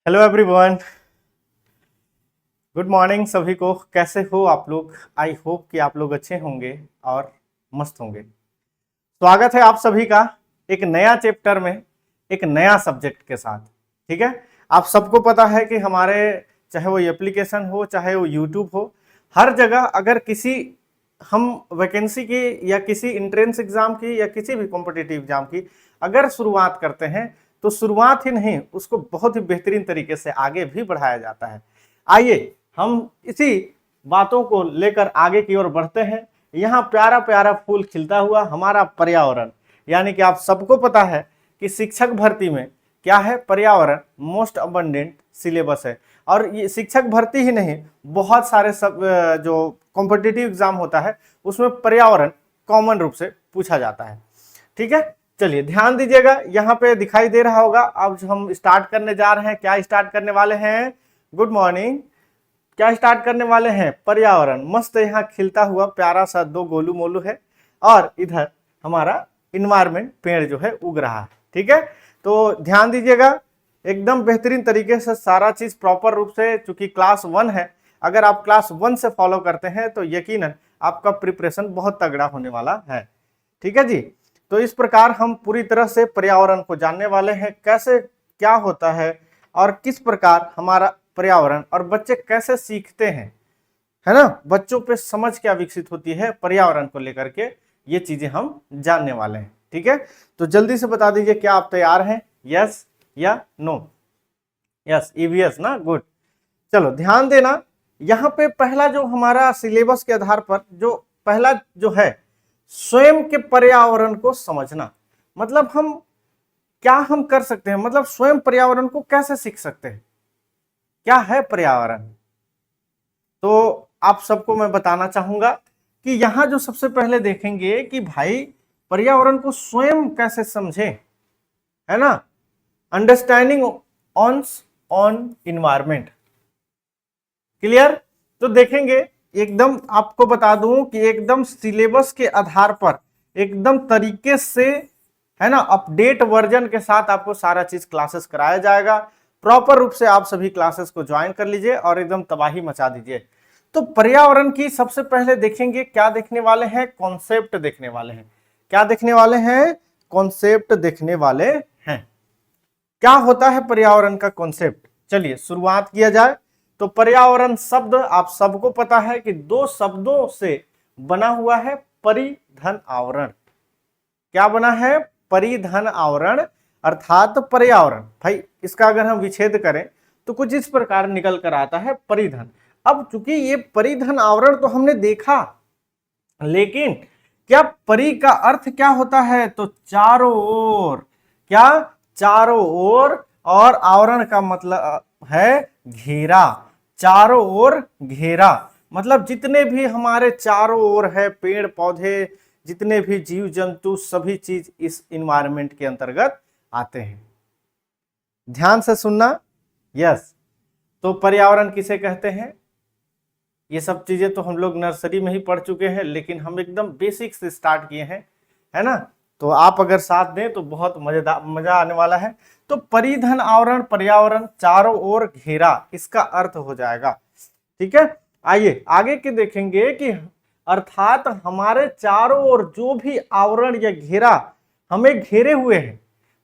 Hello everyone, good morning सभी को। कैसे हो आप लोग? आई होप कि आप लोग अच्छे होंगे और मस्त होंगे। स्वागत है आप सभी का एक नया चैप्टर में, एक नया सब्जेक्ट के साथ। ठीक है, आप सबको पता है कि हमारे चाहे वो एप्लीकेशन हो, चाहे वो यूट्यूब हो, हर जगह अगर किसी हम वैकेंसी की या किसी इंट्रेंस एग्जाम की या किसी भी कॉम्पिटिटिव एग्जाम की अगर शुरुआत करते हैं तो शुरुआत ही नहीं, उसको बहुत ही बेहतरीन तरीके से आगे भी बढ़ाया जाता है। आइए हम इसी बातों को लेकर आगे की ओर बढ़ते हैं। यहाँ प्यारा प्यारा फूल खिलता हुआ हमारा पर्यावरण, यानी कि आप सबको पता है कि शिक्षक भर्ती में क्या है, पर्यावरण मोस्ट अबंडेंट सिलेबस है। और ये शिक्षक भर्ती ही नहीं, बहुत सारे सब जो कॉम्पिटिटिव एग्जाम होता है उसमें पर्यावरण कॉमन रूप से पूछा जाता है। ठीक है, चलिए ध्यान दीजिएगा, यहाँ पे दिखाई दे रहा होगा। अब हम स्टार्ट करने जा रहे हैं। क्या स्टार्ट करने वाले हैं? Good morning. क्या स्टार्ट करने वाले हैं? पर्यावरण। मस्त यहाँ खिलता हुआ प्यारा सा दो गोलू मोलू है और इधर हमारा इन्वायरमेंट पेड़ जो है उग रहा है। ठीक है, तो ध्यान दीजिएगा, एकदम बेहतरीन तरीके से सारा चीज प्रॉपर रूप से, चूंकि क्लास 1 है, अगर आप क्लास 1 से फॉलो करते हैं तो यकीनन आपका प्रिपरेशन बहुत तगड़ा होने वाला है। ठीक है जी, तो इस प्रकार हम पूरी तरह से पर्यावरण को जानने वाले हैं, कैसे क्या होता है और किस प्रकार हमारा पर्यावरण और बच्चे कैसे सीखते हैं, है ना, बच्चों पे समझ क्या विकसित होती है पर्यावरण को लेकर के, ये चीजें हम जानने वाले हैं। ठीक है, तो जल्दी से बता दीजिए, क्या आप तैयार हैं? यस या नो? यस, ईवीएस ना, गुड। चलो ध्यान देना, यहाँ पे पहला जो हमारा सिलेबस के आधार पर जो पहला जो है, स्वयं के पर्यावरण को समझना। मतलब हम कर सकते हैं, मतलब स्वयं पर्यावरण को कैसे सीख सकते हैं, क्या है पर्यावरण। तो आप सबको मैं बताना चाहूंगा कि यहां जो सबसे पहले देखेंगे कि भाई पर्यावरण को स्वयं कैसे समझे, है ना, अंडरस्टैंडिंग ऑन इन्वायरमेंट। क्लियर? तो देखेंगे, एकदम आपको बता दूं कि एकदम सिलेबस के आधार पर एकदम तरीके से, है ना, अपडेट वर्जन के साथ आपको सारा चीज क्लासेस कराया जाएगा। प्रॉपर रूप से आप सभी क्लासेस को ज्वाइन कर लीजिए और एकदम तबाही मचा दीजिए। तो पर्यावरण की सबसे पहले देखेंगे, क्या देखने वाले हैं? कॉन्सेप्ट देखने वाले हैं। क्या देखने वाले हैं? कॉन्सेप्ट देखने वाले हैं। क्या होता है पर्यावरण का कॉन्सेप्ट? चलिए शुरुआत किया जाए। तो पर्यावरण शब्द आप सबको पता है कि दो शब्दों से बना हुआ है, परिधन आवरण। क्या बना है? परिधन आवरण, अर्थात पर्यावरण। भाई इसका अगर हम विच्छेद करें तो कुछ इस प्रकार निकल कर आता है, परिधन। अब चूंकि ये परिधन आवरण तो हमने देखा, लेकिन क्या परि का अर्थ क्या होता है? तो चारों ओर। क्या? चारों ओर। और आवरण का मतलब है घेरा, चारों ओर घेरा। मतलब जितने भी हमारे चारों ओर है पेड़ पौधे, जितने भी जीव जंतु, सभी चीज इस इन्वायरमेंट के अंतर्गत आते हैं। ध्यान से सुनना। यस, तो पर्यावरण किसे कहते हैं? ये सब चीजें तो हम लोग नर्सरी में ही पढ़ चुके हैं, लेकिन हम एकदम बेसिक से स्टार्ट किए हैं, है ना। तो आप अगर साथ दें तो बहुत मजा आने वाला है। तो परिधन आवरण, पर्यावरण, चारों ओर घेरा, इसका अर्थ हो जाएगा। ठीक है, आइए आगे के देखेंगे कि अर्थात हमारे चारों ओर जो भी आवरण या घेरा हमें घेरे हुए हैं,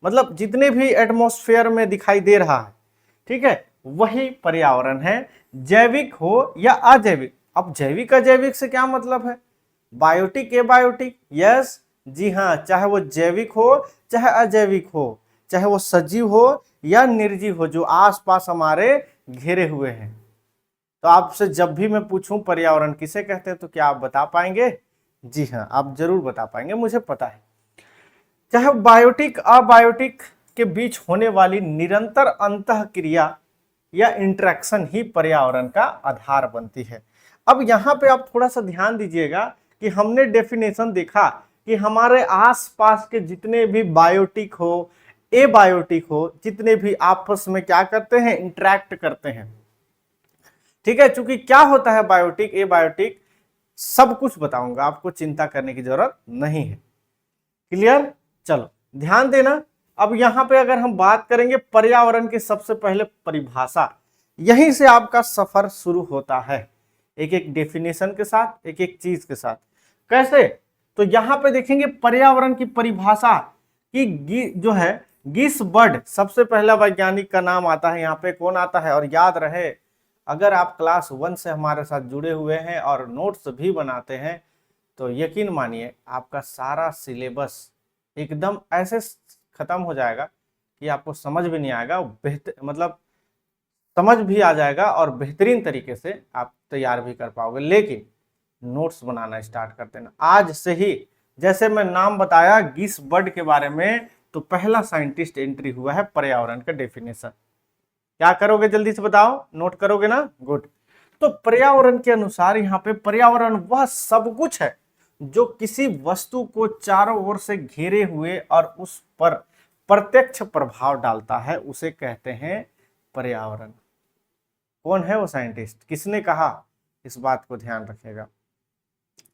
मतलब जितने भी एटमॉस्फेयर में दिखाई दे रहा है, ठीक है, वही पर्यावरण है, जैविक हो या अजैविक। अब जैविक अजैविक से क्या मतलब है? Biotic abiotic. यस जी हाँ, चाहे वो जैविक हो चाहे अजैविक हो, चाहे वो सजीव हो या निर्जीव हो, जो आसपास हमारे घेरे हुए हैं। तो आपसे जब भी मैं पूछूं पर्यावरण किसे कहते हैं, तो क्या आप बता पाएंगे? जी हाँ, आप जरूर बता पाएंगे, मुझे पता है। चाहे बायोटिक अबायोटिक के बीच होने वाली निरंतर अंतःक्रिया या इंटरेक्शन ही पर्यावरण का आधार बनती है। अब यहाँ पे आप थोड़ा सा ध्यान दीजिएगा कि हमने डेफिनेशन देखा कि हमारे आसपास के जितने भी बायोटिक हो, एबायोटिक हो, जितने भी आपस में क्या करते हैं? इंटरेक्ट करते हैं। ठीक है, चूंकि क्या होता है बायोटिक एबायोटिक, सब कुछ बताऊंगा, आपको चिंता करने की जरूरत नहीं है। क्लियर? चलो ध्यान देना, अब यहाँ पे अगर हम बात करेंगे पर्यावरण की सबसे पहले परिभाषा, यहीं से आपका सफर शुरू होता है, एक एक डेफिनेशन के साथ, एक एक चीज के साथ। कैसे? तो यहाँ पे देखेंगे पर्यावरण की परिभाषा कि जो है गिसबर्ड, सबसे पहला वैज्ञानिक का नाम आता है यहाँ पे, कौन आता है? और याद रहे, अगर आप क्लास 1 से हमारे साथ जुड़े हुए हैं और नोट्स भी बनाते हैं तो यकीन मानिए आपका सारा सिलेबस एकदम ऐसे खत्म हो जाएगा कि आपको समझ भी नहीं आएगा, बेहतर मतलब समझ भी आ जाएगा और बेहतरीन तरीके से आप तैयार भी कर पाओगे। लेकिन नोट्स बनाना स्टार्ट कर देना आज से ही। जैसे मैं नाम बताया गिसबर्ड के बारे में, तो पहला साइंटिस्ट एंट्री हुआ है पर्यावरण का डेफिनेशन। क्या करोगे जल्दी से बताओ, नोट करोगे ना? गुड। तो पर्यावरण के अनुसार यहाँ पे पर्यावरण वह सब कुछ है जो किसी वस्तु को चारों ओर से घेरे हुए और उस पर प्रत्यक्ष प्रभाव डालता है, उसे कहते हैं पर्यावरण। कौन है वो साइंटिस्ट, किसने कहा, इस बात को ध्यान रखिएगा।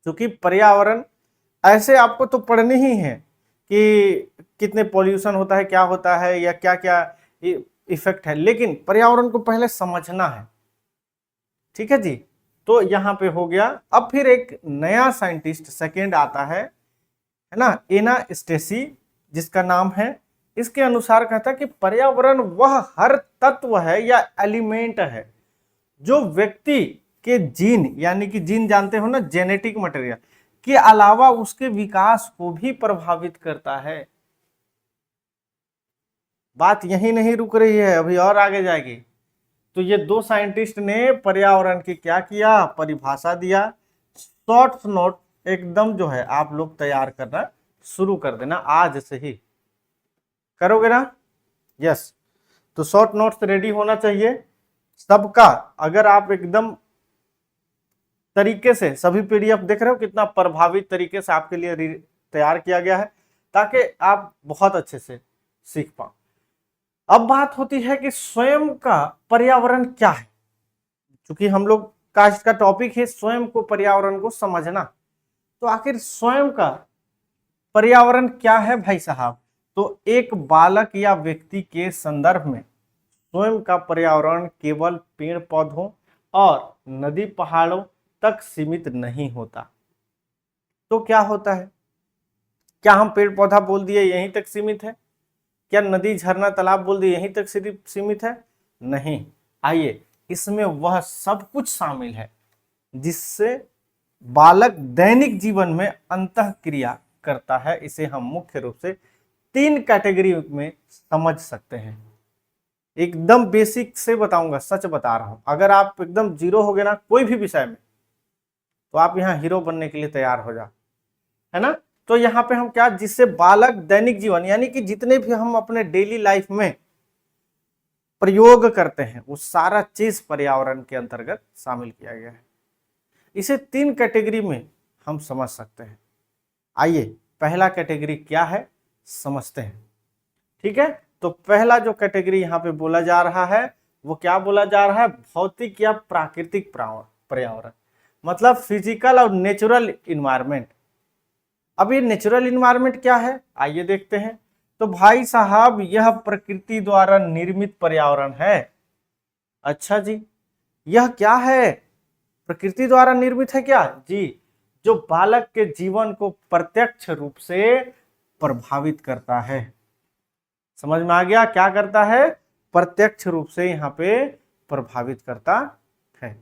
क्योंकि पर्यावरण ऐसे आपको तो पढ़ने ही है कि कितने पॉल्यूशन होता है, क्या होता है, या क्या क्या इफेक्ट है, लेकिन पर्यावरण को पहले समझना है। ठीक है जी। तो यहाँ पे हो गया। अब फिर एक नया साइंटिस्ट सेकेंड आता है ना, एना स्टेसी, जिसका नाम है। इसके अनुसार कहता है कि पर्यावरण वह हर तत्व है या एलिमेंट है जो व्यक्ति के जीन, यानी कि जीन जानते हो ना, जेनेटिक मटेरियल के अलावा उसके विकास को भी प्रभावित करता है। बात यही नहीं रुक रही है, अभी और आगे जाएगी। तो ये दो साइंटिस्ट ने पर्यावरण की क्या किया, परिभाषा दिया। शॉर्ट नोट एकदम जो है आप लोग तैयार करना शुरू कर देना आज से ही, करोगे ना? यस। तो शॉर्ट नोट्स रेडी होना चाहिए सबका। अगर आप एकदम तरीके से सभी पीडीएफ देख रहे हो, कितना प्रभावित तरीके से आपके लिए तैयार किया गया है, ताकि आप बहुत अच्छे से सीख पाओ। अब बात होती है कि स्वयं का पर्यावरण क्या है। क्योंकि हम लोग का इसका टॉपिक है स्वयं को, पर्यावरण को समझना। तो आखिर स्वयं का पर्यावरण क्या है भाई साहब? तो एक बालक या व्यक्ति के संदर्भ में स्वयं का पर्यावरण केवल पेड़ पौधों और नदी पहाड़ों तक सीमित नहीं होता। तो क्या होता है? क्या हम पेड़ पौधा बोल दिए यहीं तक सीमित है? क्या नदी झरना तालाब बोल दिए यहीं तक सिर्फ सीमित है? नहीं। आइए, इसमें वह सब कुछ शामिल है जिससे बालक दैनिक जीवन में अंतःक्रिया करता है। इसे हम मुख्य रूप से 3 कैटेगरी में समझ सकते हैं। एकदम बेसिक से बताऊंगा, सच बता रहा हूं। अगर आप एकदम जीरो हो गए ना कोई भी विषय में, तो आप यहाँ हीरो बनने के लिए तैयार हो जाओ, है ना? तो यहाँ पे हम क्या, जिससे बालक दैनिक जीवन, यानी कि जितने भी हम अपने डेली लाइफ में प्रयोग करते हैं वो सारा चीज पर्यावरण के अंतर्गत शामिल किया गया है। इसे 3 कैटेगरी में हम समझ सकते हैं। आइए, पहला कैटेगरी क्या है समझते हैं। ठीक है। तो पहला जो कैटेगरी यहाँ पे बोला जा रहा है वो क्या बोला जा रहा है? भौतिक या प्राकृतिक पर्यावरण, मतलब फिजिकल और नेचुरल इन्वायरमेंट। अब ये नेचुरल इन्वायरमेंट क्या है, आइए देखते हैं। तो भाई साहब, यह प्रकृति द्वारा निर्मित पर्यावरण है। अच्छा जी, यह क्या है? प्रकृति द्वारा निर्मित है क्या जी? जो बालक के जीवन को प्रत्यक्ष रूप से प्रभावित करता है। समझ में आ गया क्या करता है? प्रत्यक्ष रूप से यहाँ पे प्रभावित करता है।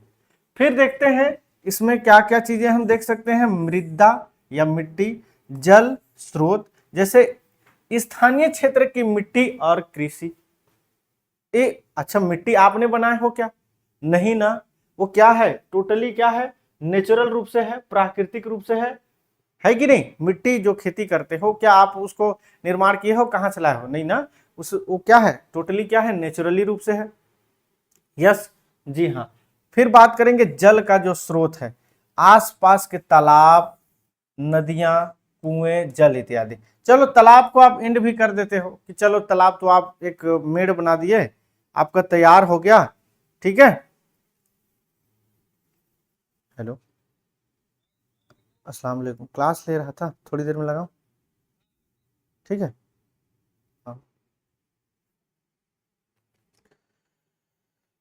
फिर देखते हैं इसमें क्या क्या चीजें हम देख सकते हैं। मृदा या मिट्टी, जल स्रोत, जैसे स्थानीय क्षेत्र की मिट्टी और कृषि। अच्छा, मिट्टी आपने बनाए हो क्या? नहीं ना। वो क्या है? टोटली क्या है? नेचुरल रूप से है, प्राकृतिक रूप से है कि नहीं? मिट्टी जो खेती करते हो, क्या आप उसको निर्माण किए हो, कहाँ से लाए हो? नहीं ना। वो क्या है? टोटली क्या है? नेचुरली रूप से है। यस जी हाँ। फिर बात करेंगे जल का जो स्रोत है, आसपास के तालाब, नदियां, कुएं, जल इत्यादि। चलो तालाब को आप एंड भी कर देते हो कि चलो तालाब तो आप एक मेड़ बना दिए, आपका तैयार हो गया। ठीक है। हेलो, अस्सलाम वालेकुम। क्लास ले रहा था, थोड़ी देर में लगाऊं? ठीक है। हाँ।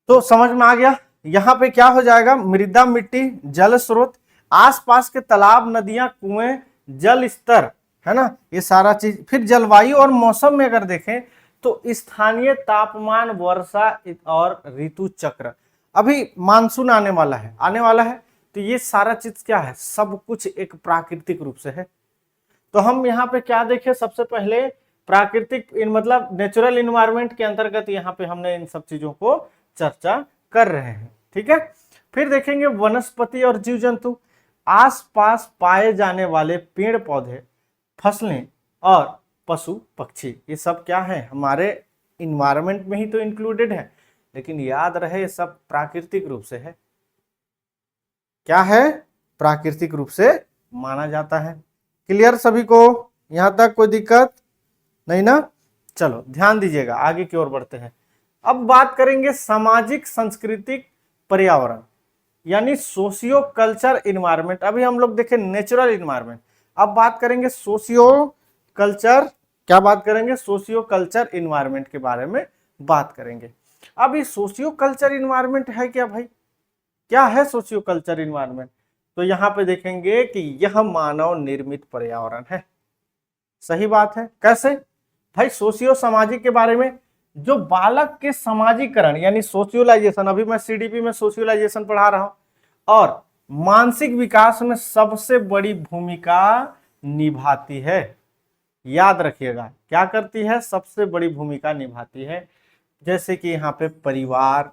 तो समझ में आ गया। यहाँ पे क्या हो जाएगा, मृदा, मिट्टी, जल स्रोत, आसपास के तालाब, नदियां, कुएं, जल स्तर, है ना, ये सारा चीज। फिर जलवायु और मौसम में अगर देखें तो स्थानीय तापमान, वर्षा और ऋतु चक्र। अभी मानसून आने वाला है, तो ये सारा चीज क्या है, सब कुछ एक प्राकृतिक रूप से है। तो हम यहाँ पे क्या देखें, सबसे पहले प्राकृतिक मतलब नेचुरल इन्वायरमेंट के अंतर्गत यहाँ पे हमने इन सब चीजों को चर्चा कर रहे हैं, ठीक है। फिर देखेंगे वनस्पति और जीव जंतु, आसपास पाए जाने वाले पेड़ पौधे, फसलें और पशु पक्षी, ये सब क्या है, हमारे इन्वायरमेंट में ही तो इंक्लूडेड है, लेकिन याद रहे ये सब प्राकृतिक रूप से है। क्या है, प्राकृतिक रूप से माना जाता है। क्लियर सभी को, यहां तक कोई दिक्कत नहीं ना। चलो ध्यान दीजिएगा, आगे की ओर बढ़ते हैं। अब बात करेंगे सामाजिक सांस्कृतिक पर्यावरण, यानी सोशियो कल्चर इन्वायरमेंट। अभी हम लोग देखें नेचुरल इन्वायरमेंट, अब बात करेंगे सोशियो कल्चर, क्या बात करेंगे, सोशियो कल्चर इन्वायरमेंट के बारे में बात करेंगे। अब ये सोशियो कल्चर इन्वायरमेंट है क्या भाई, क्या है सोशियो कल्चर इन्वायरमेंट? तो यहां पे देखेंगे कि यह मानव निर्मित पर्यावरण है। सही बात है। कैसे भाई, सोशियो सामाजिक के बारे में, जो बालक के सामाजिकरण यानी सोशियोलाइजेशन, अभी मैं सीडीपी में सोशियोलाइजेशन पढ़ा रहा हूं, और मानसिक विकास में सबसे बड़ी भूमिका निभाती है। याद रखिएगा, क्या करती है, सबसे बड़ी भूमिका निभाती है। जैसे कि यहाँ पे परिवार,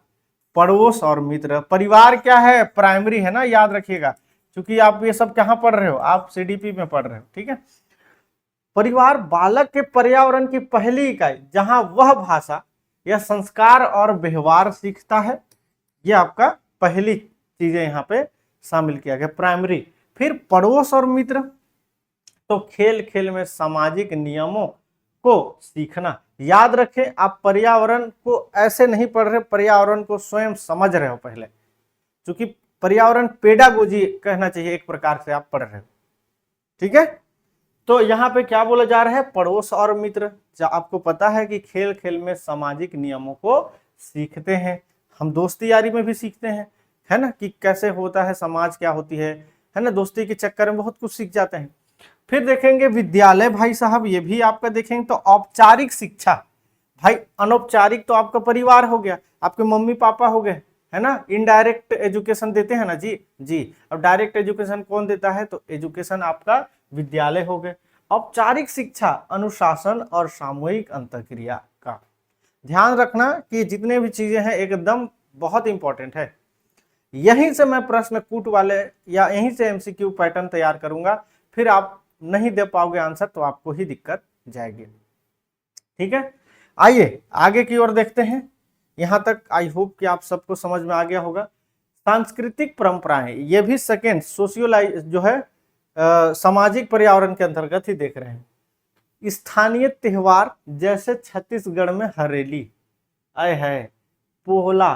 पड़ोस और मित्र। परिवार क्या है, प्राइमरी है ना, याद रखिएगा, क्योंकि आप ये सब कहाँ पढ़ रहे हो, आप सीडीपी में पढ़ रहे हो, ठीक है। परिवार बालक के पर्यावरण की पहली इकाई, जहां वह भाषा या संस्कार और व्यवहार सीखता है। ये आपका पहली चीजें यहाँ पे शामिल किया गया, प्राइमरी। फिर पड़ोस और मित्र, तो खेल खेल में सामाजिक नियमों को सीखना। याद रखें, आप पर्यावरण को ऐसे नहीं पढ़ रहे, पर्यावरण को स्वयं समझ रहे हो पहले, क्योंकि पर्यावरण पेडागोजी कहना चाहिए, एक प्रकार से आप पढ़ रहे हो, ठीक है। तो यहाँ पे क्या बोला जा रहा है, पड़ोस और मित्र। आपको पता है कि खेल खेल में सामाजिक नियमों को सीखते हैं, हम दोस्ती यारी में भी सीखते हैं, है ना, कि कैसे होता है, समाज क्या होती है ना, दोस्ती के चक्कर में बहुत कुछ सीख जाते हैं। फिर देखेंगे विद्यालय भाई साहब, ये भी आपका देखेंगे तो औपचारिक शिक्षा। भाई अनौपचारिक तो आपका परिवार हो गया, आपके मम्मी पापा हो गए, है ना, इनडायरेक्ट एजुकेशन देते हैं ना जी। अब डायरेक्ट एजुकेशन कौन देता है, तो एजुकेशन आपका विद्यालय हो गए। औपचारिक शिक्षा अनुशासन और सामूहिक अंतःक्रिया का ध्यान रखना कि जितने भी चीजें हैं एकदम बहुत इंपॉर्टेंट है। यहीं से मैं प्रश्न कूट वाले या यहीं से एमसीक्यू पैटर्न तैयार करूंगा, फिर आप नहीं दे पाओगे आंसर तो आपको ही दिक्कत जाएगी, ठीक है। आइए आगे की ओर देखते हैं। यहां तक आई होप कि आप सबको समझ में आ गया होगा। सांस्कृतिक परंपराएं, ये भी सेकेंड सोशियोलाइज जो है सामाजिक पर्यावरण के अंतर्गत ही देख रहे हैं। स्थानीय त्योहार जैसे छत्तीसगढ़ में हरेली, आय है, पोहला,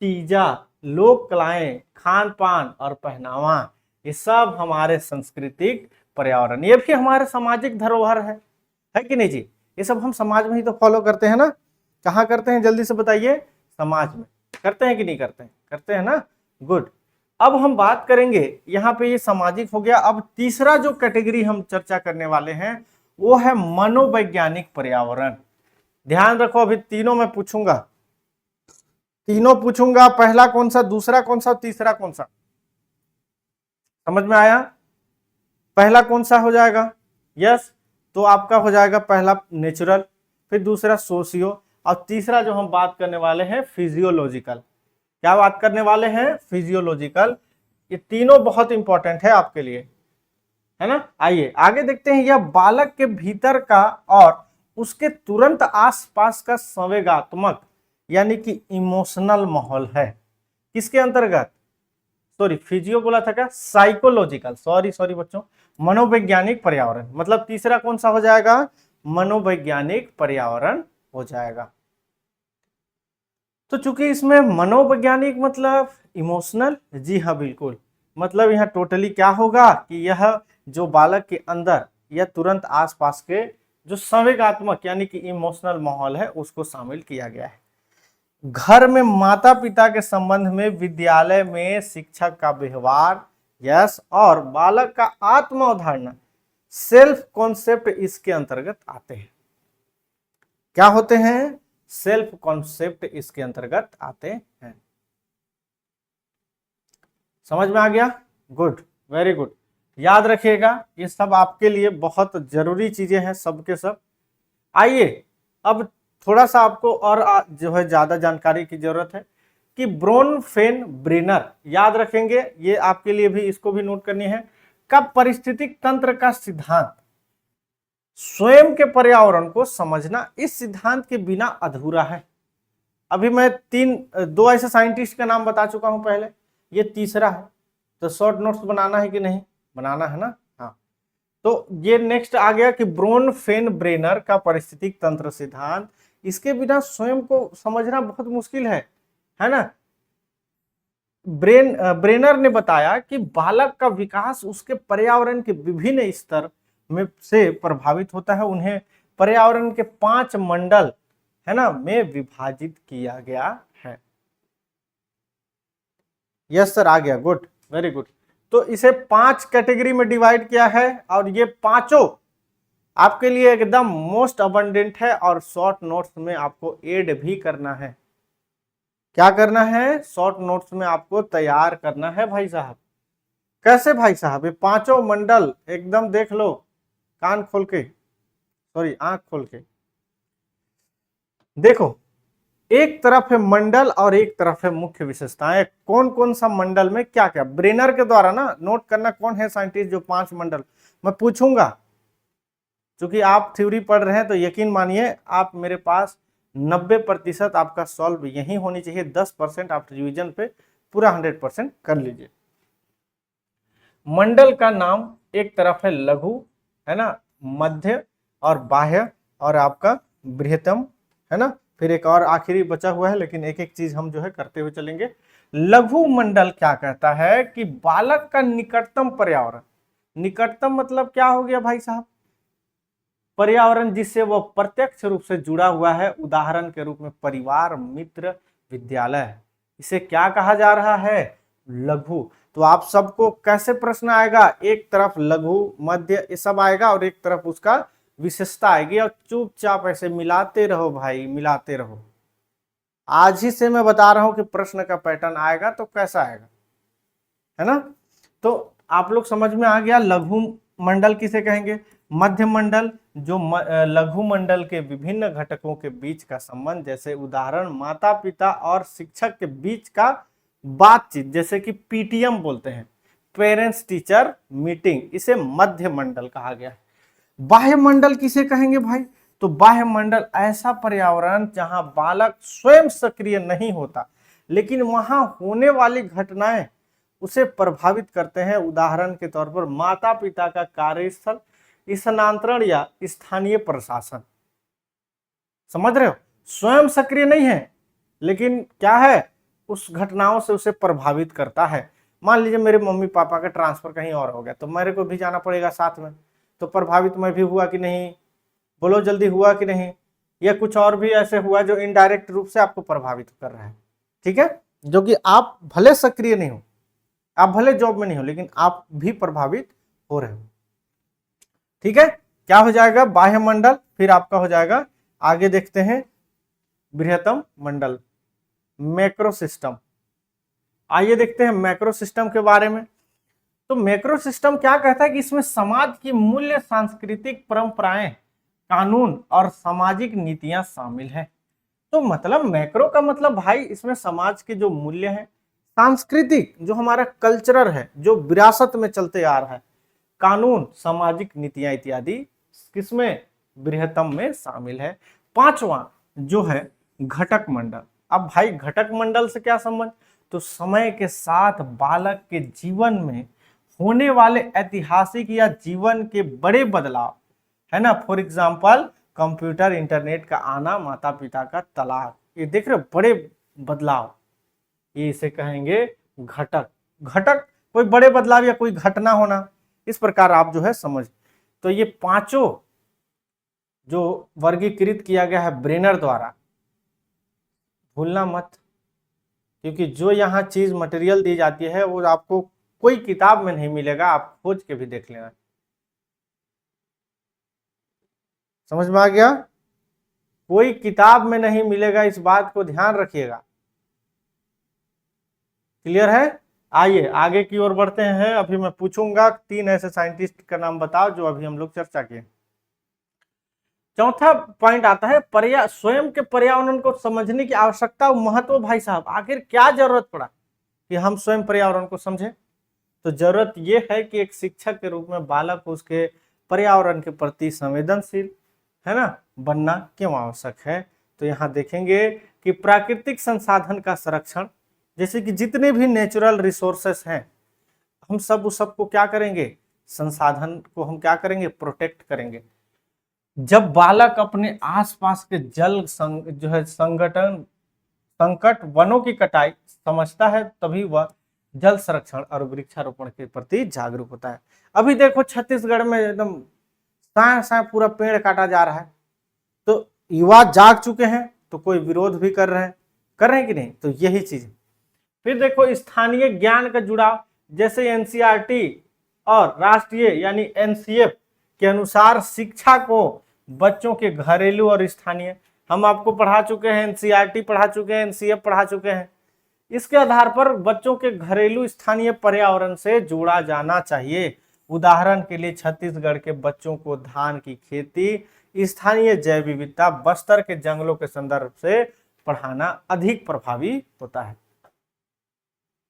तीजा, लोक कलाएं, खान पान और पहनावा, ये सब हमारे सांस्कृतिक पर्यावरण, ये भी हमारे सामाजिक धरोहर है कि नहीं जी। ये सब हम समाज में ही तो फॉलो करते हैं ना। कहाँ करते हैं, जल्दी से बताइए, समाज में करते हैं कि नहीं करते हैं, करते हैं ना, गुड। अब हम बात करेंगे, यहाँ पे ये सामाजिक हो गया। अब तीसरा जो कैटेगरी हम चर्चा करने वाले हैं वो है मनोवैज्ञानिक पर्यावरण। ध्यान रखो, अभी तीनों में पूछूंगा, पहला कौन सा, दूसरा कौन सा, तीसरा कौन सा, समझ में आया? पहला कौन सा हो जाएगा, यस, तो आपका हो जाएगा पहला नेचुरल, फिर दूसरा सोशियो, और तीसरा जो हम बात करने वाले हैं फिजियोलॉजिकल। क्या बात करने वाले हैं, फिजियोलॉजिकल। ये तीनों बहुत इंपॉर्टेंट है आपके लिए, है ना। आइए आगे देखते हैं। यह बालक के भीतर का और उसके तुरंत आसपास का संवेगात्मक यानी कि इमोशनल माहौल है। किसके अंतर्गत, सॉरी फिजियो बोला था क्या, साइकोलॉजिकल, सॉरी बच्चों, मनोवैज्ञानिक पर्यावरण। मतलब तीसरा कौन सा हो जाएगा, मनोवैज्ञानिक पर्यावरण हो जाएगा। तो चूंकि इसमें मनोवैज्ञानिक मतलब इमोशनल, जी हाँ बिल्कुल, मतलब यहाँ टोटली क्या होगा कि यह जो बालक के अंदर या तुरंत आसपास के जो संवेगात्मक यानी कि इमोशनल माहौल है उसको शामिल किया गया है। घर में माता पिता के संबंध में, विद्यालय में शिक्षक का व्यवहार, यस, और बालक का आत्म अवधारणा, सेल्फ कॉन्सेप्ट इसके अंतर्गत आते हैं। क्या होते हैं? सेल्फ कॉन्सेप्ट इसके अंतर्गत आते हैं। समझ में आ गया? Good, very good. याद रखिएगा, ये सब आपके लिए बहुत जरूरी चीजें हैं, सबके सब। आइए अब थोड़ा सा आपको और जो है ज्यादा जानकारी की जरूरत है कि ब्रोनफेन-ब्रेनर, याद रखेंगे, ये आपके लिए भी, इसको भी नोट करनी है, का परिस्थितिक तंत्र का सिद्धांत, स्वयं के पर्यावरण को समझना, इस सिद्धांत के बिना अधूरा है। अभी मैं दो ऐसे साइंटिस्ट का नाम बता चुका हूं पहले, ये तीसरा है। तो शॉर्ट नोट्स बनाना है कि नहीं? बनाना है ना? हाँ। तो ये नेक्स्ट आ गया कि ब्रोनफेन-ब्रेनर का परिस्थितिक तंत्र सिद्धांत, इसके बिना स्वयं को समझना बहुत मुश्किल है ना? ब्रेनर ने बताया कि बालक का विकास उसके पर्यावरण के विभिन्न स्तर में से प्रभावित होता है। उन्हें पर्यावरण के 5 मंडल, है ना, में विभाजित किया गया है। यस सर, आ गया, गुड, वेरी गुड। तो इसे 5 कैटेगरी में डिवाइड किया है और ये पांचों आपके लिए एकदम मोस्ट अबंडेंट है और शॉर्ट नोट्स में आपको ऐड भी करना है। क्या करना है? शॉर्ट नोट्स में आपको तैयार करना है भाई साहब। कैसे भाई साहब? ये पांचों मंडल एकदम देख लो, कान खोल के, सॉरी आंख खोल के देखो। एक तरफ है मंडल और एक तरफ है मुख्य विशेषताएं। कौन कौन सा मंडल में क्या क्या, ब्रेनर के द्वारा ना नोट करना, कौन है साइंटिस्ट जो 5 मंडल मैं पूछूंगा। क्योंकि आप थ्योरी पढ़ रहे हैं तो यकीन मानिए आप मेरे पास 90% आपका सॉल्व यही होनी चाहिए, 10% आप रिवीजन पे पूरा 100% कर लीजिए। मंडल का नाम, एक तरफ है लघु, है ना, मध्य और बाह्य, और आपका बृहत्तम, है ना। फिर एक और आखिरी बचा हुआ है, लेकिन एक एक चीज हम जो है करते हुए चलेंगे। लघु मंडल क्या कहता है कि बालक का निकटतम पर्यावरण, निकटतम मतलब क्या हो गया भाई साहब? पर्यावरण जिससे वह प्रत्यक्ष रूप से जुड़ा हुआ है, उदाहरण के रूप में परिवार, मित्र, विद्यालय, इसे क्या कहा जा रहा है? लघु। तो आप सबको कैसे प्रश्न आएगा? एक तरफ लघु, मध्य, ये सब आएगा और एक तरफ उसका विशेषता आएगी, और चुपचाप ऐसे मिलाते रहो भाई, मिलाते रहो। आज ही से मैं बता रहा हूं कि प्रश्न का पैटर्न आएगा तो कैसा आएगा, है ना। तो आप लोग समझ में आ गया लघु मंडल किसे कहेंगे। मध्य मंडल जो लघु मंडल के विभिन्न घटकों के बीच का संबंध, जैसे उदाहरण माता पिता और शिक्षक के बीच का बातचीत, जैसे कि पीटीएम बोलते हैं, पेरेंट्स टीचर मीटिंग, इसे मध्य मंडल कहा गया है। बाह्य मंडल किसे कहेंगे भाई? तो बाह्य मंडल ऐसा पर्यावरण जहां बालक स्वयं सक्रिय नहीं होता, लेकिन वहां होने वाली घटनाएं उसे प्रभावित करते हैं। उदाहरण के तौर पर माता पिता का कार्यस्थल, स्थानांतरण या स्थानीय प्रशासन। समझ रहे हो? स्वयं सक्रिय नहीं है, लेकिन क्या है, उस घटनाओं से उसे प्रभावित करता है। मान लीजिए मेरे मम्मी पापा का ट्रांसफर कहीं और हो गया, तो मेरे को भी जाना पड़ेगा साथ में, तो प्रभावित मैं भी हुआ कि नहीं? बोलो जल्दी, हुआ कि नहीं? या कुछ और भी ऐसे हुआ जो इनडायरेक्ट रूप से आपको प्रभावित कर रहा है, ठीक है, जो कि आप भले सक्रिय नहीं हो, आप भले जॉब में नहीं हो, लेकिन आप भी प्रभावित हो रहे हो, ठीक है। क्या हो जाएगा? बाह्य मंडल। फिर आपका हो जाएगा, आगे देखते हैं, बृहत्तम मंडल, मैक्रो सिस्टम। आइए देखते हैं मैक्रो सिस्टम के बारे में। तो मैक्रो सिस्टम क्या कहता है कि इसमें समाज की मूल्य, सांस्कृतिक परंपराएं, कानून और सामाजिक नीतियां शामिल हैं। तो मतलब मैक्रो का मतलब भाई, इसमें समाज के जो मूल्य हैं, सांस्कृतिक जो हमारा कल्चरल है, जो विरासत में चलते आ रहा है, कानून, सामाजिक नीतियां इत्यादि किसमें? बृहत्तम में शामिल है। पांचवा जो है घटक मंडल। अब भाई घटक मंडल से क्या संबंध? तो समय के साथ बालक के जीवन में होने वाले ऐतिहासिक या जीवन के बड़े बदलाव, है ना, फॉर एग्जाम्पल कंप्यूटर, इंटरनेट का आना, माता पिता का तलाक, ये देख रहे हो बड़े बदलाव, ये इसे कहेंगे घटक। घटक कोई बड़े बदलाव या कोई घटना होना, इस प्रकार आप जो है समझ। तो ये पांचों जो वर्गीकृत किया गया है ब्रेनर द्वारा, भूलना मत, क्योंकि जो यहाँ चीज मटेरियल दी जाती है वो आपको कोई किताब में नहीं मिलेगा, आप खोज के भी देख लेना। समझ में आ गया? कोई किताब में नहीं मिलेगा, इस बात को ध्यान रखिएगा। क्लियर है? आइए आगे की ओर बढ़ते हैं। अभी मैं पूछूंगा 3 ऐसे साइंटिस्ट का नाम बताओ जो अभी हम लोग चर्चा किए। चौथा पॉइंट आता है स्वयं के पर्यावरण को समझने की आवश्यकता और महत्व। भाई साहब, आखिर क्या जरूरत पड़ा कि हम स्वयं पर्यावरण को समझें? तो जरूरत यह है कि एक शिक्षक के रूप में बालक को उसके पर्यावरण के प्रति संवेदनशील, है ना, बनना क्यों आवश्यक है। तो यहाँ देखेंगे कि प्राकृतिक संसाधन का संरक्षण, जैसे कि जितने भी नेचुरल रिसोर्सेस हैं, हम सब उस सबको क्या करेंगे, संसाधन को हम क्या करेंगे, प्रोटेक्ट करेंगे। जब बालक अपने आसपास के जो है संकट, वनों की कटाई समझता है, तभी वह जल संरक्षण और वृक्षारोपण के प्रति जागरूक होता है। अभी देखो छत्तीसगढ़ में एकदम साय पूरा पेड़ काटा जा रहा है, तो युवा जाग चुके हैं, तो कोई विरोध भी कर रहे हैं कि नहीं? तो यही चीज। फिर देखो स्थानीय ज्ञान का जुड़ाव, जैसे एनसीईआरटी और राष्ट्रीय यानी एनसीएफ के अनुसार शिक्षा को बच्चों के घरेलू और स्थानीय, हम आपको पढ़ा चुके हैं, एनसीईआरटी पढ़ा चुके हैं, एनसीएफ पढ़ा चुके हैं, इसके आधार पर बच्चों के घरेलू स्थानीय पर्यावरण से जोड़ा जाना चाहिए। उदाहरण के लिए छत्तीसगढ़ के बच्चों को धान की खेती, स्थानीय जैव विविधता, बस्तर के जंगलों के संदर्भ से पढ़ाना अधिक प्रभावी होता है।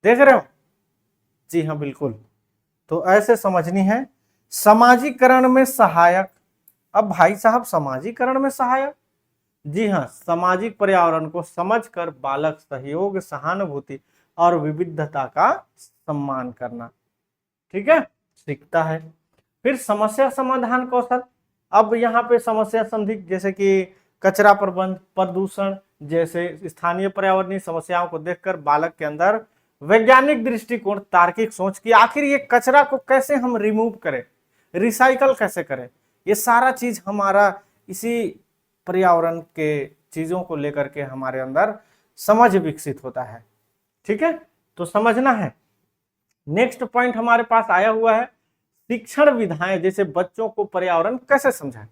देख रहे हो? जी हाँ, बिल्कुल। तो ऐसे समझनी है। समाजीकरण में सहायक, अब भाई साहब समाजीकरण में सहायक, जी हाँ, सामाजिक पर्यावरण को समझकर बालक सहयोग, सहानुभूति और विविधता का सम्मान करना, ठीक है, सीखता है। फिर समस्या समाधान कौशल, अब यहाँ पे समस्या संधि, जैसे कि कचरा प्रबंध, प्रदूषण जैसे स्थानीय पर्यावरणीय समस्याओं को देखकर बालक के अंदर वैज्ञानिक दृष्टिकोण, तार्किक सोच कि आखिर ये कचरा को कैसे हम रिमूव करें, रिसाइकल कैसे करें, ये सारा चीज हमारा इसी पर्यावरण के चीजों को लेकर के हमारे अंदर समझ विकसित होता है। ठीक है, तो समझना है। नेक्स्ट पॉइंट हमारे पास आया हुआ है शिक्षण विधाएं, जैसे बच्चों को पर्यावरण कैसे समझाएं।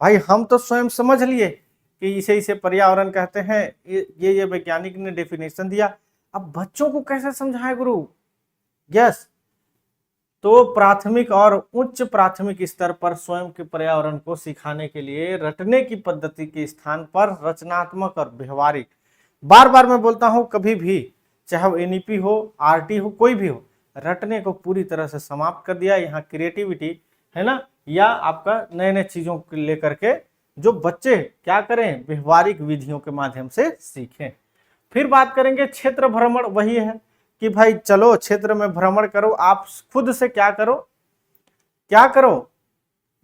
भाई हम तो स्वयं समझ लिए कि इसे पर्यावरण कहते हैं, ये वैज्ञानिक ने डेफिनेशन दिया, अब बच्चों को कैसे समझाएं गुरु? यस, तो प्राथमिक और उच्च प्राथमिक स्तर पर स्वयं के पर्यावरण को सिखाने के लिए रटने की पद्धति के स्थान पर रचनात्मक और व्यवहारिक, बार बार मैं बोलता हूं, कभी भी चाहे वो एनईपी हो, आरटी हो, कोई भी हो, रटने को पूरी तरह से समाप्त कर दिया। यहाँ क्रिएटिविटी है ना, या आपका नए नए चीजों को लेकर के जो बच्चे क्या करें, व्यवहारिक विधियों के माध्यम से सीखें। फिर बात करेंगे क्षेत्र भ्रमण, वही है कि भाई चलो क्षेत्र में भ्रमण करो, आप खुद से क्या करो, क्या करो,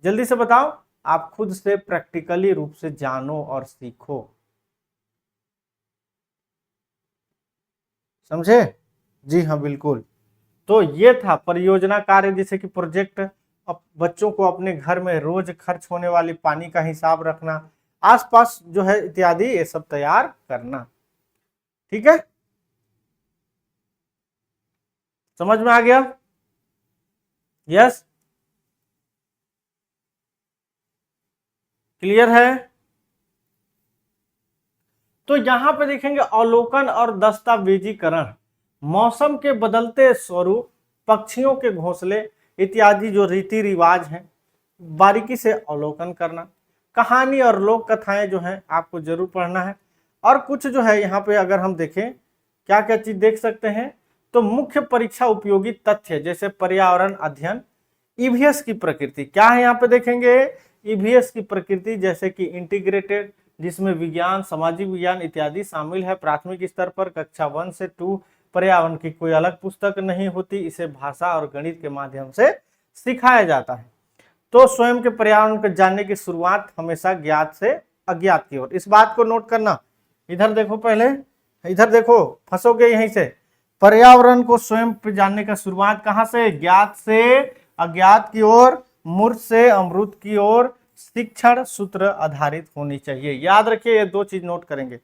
जल्दी से बताओ, आप खुद से प्रैक्टिकली रूप से जानो और सीखो। समझे? जी हाँ, बिल्कुल। तो ये था परियोजना कार्य, जैसे कि प्रोजेक्ट, बच्चों को अपने घर में रोज खर्च होने वाली पानी का हिसाब रखना, आसपास जो है इत्यादि, ये सब तैयार करना। ठीक है, समझ में आ गया? यस, क्लियर है? तो यहां पे देखेंगे अवलोकन और दस्तावेजीकरण, मौसम के बदलते स्वरूप, पक्षियों के घोंसले इत्यादि जो रीति रिवाज हैं, बारीकी से अवलोकन करना। कहानी और लोक कथाएं जो हैं आपको जरूर पढ़ना है। और कुछ जो है यहाँ पे अगर हम देखें क्या क्या चीज देख सकते हैं, तो मुख्य परीक्षा उपयोगी तथ्य, जैसे पर्यावरण अध्ययन, ईवीएस की प्रकृति, क्या है यहाँ पे देखेंगे, ईवीएस की प्रकृति, जैसे कि इंटीग्रेटेड, जिसमें विज्ञान, सामाजिक विज्ञान इत्यादि शामिल है। प्राथमिक स्तर पर कक्षा 1 से 2 पर्यावरण की कोई अलग पुस्तक नहीं होती, इसे भाषा और गणित के माध्यम से सिखाया जाता है। तो स्वयं के पर्यावरण को जानने की शुरुआत हमेशा ज्ञात से अज्ञात की ओर, इस बात को नोट करना। इधर देखो, पहले इधर देखो, फंसोगे यहीं से। पर्यावरण को स्वयं पे जानने का शुरुआत कहां से, ज्ञात से अज्ञात की ओर, मूर्त से अमृत की ओर, शिक्षण सूत्र आधारित होनी चाहिए। याद रखिए, ये दो चीज नोट करेंगे।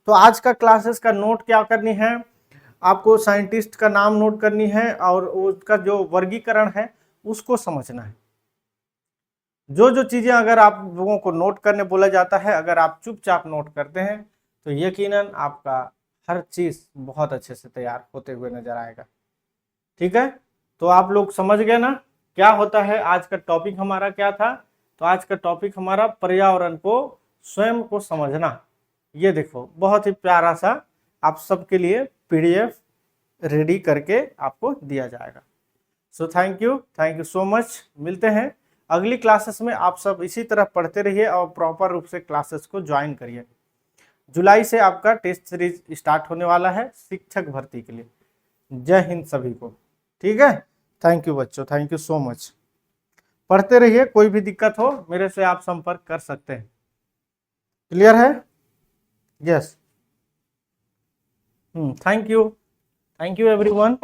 तो आज का क्लासेस का नोट क्या करनी है, आपको साइंटिस्ट का नाम नोट करनी है और उसका जो वर्गीकरण है उसको समझना है। जो जो चीजें अगर आप लोगों को नोट करने बोला जाता है, अगर आप चुपचाप नोट करते हैं तो यकीनन आपका हर चीज बहुत अच्छे से तैयार होते हुए नजर आएगा। ठीक है, तो आप लोग समझ गए ना क्या होता है। आज का टॉपिक हमारा क्या था, तो आज का टॉपिक हमारा पर्यावरण को स्वयं को समझना। ये देखो बहुत ही प्यारा सा आप सबके लिए पीडीएफ रेडी करके आपको दिया जाएगा। So thank you so much. मिलते हैं अगली क्लासेस में। आप सब इसी तरह पढ़ते रहिए और प्रॉपर रूप से क्लासेस को ज्वाइन करिए। जुलाई से आपका टेस्ट सीरीज स्टार्ट होने वाला है शिक्षक भर्ती के लिए। जय हिंद सभी को। ठीक है, थैंक यू बच्चों, थैंक यू सो मच। पढ़ते रहिए, कोई भी दिक्कत हो मेरे से आप संपर्क कर सकते हैं। क्लियर है? यस। Thank you everyone.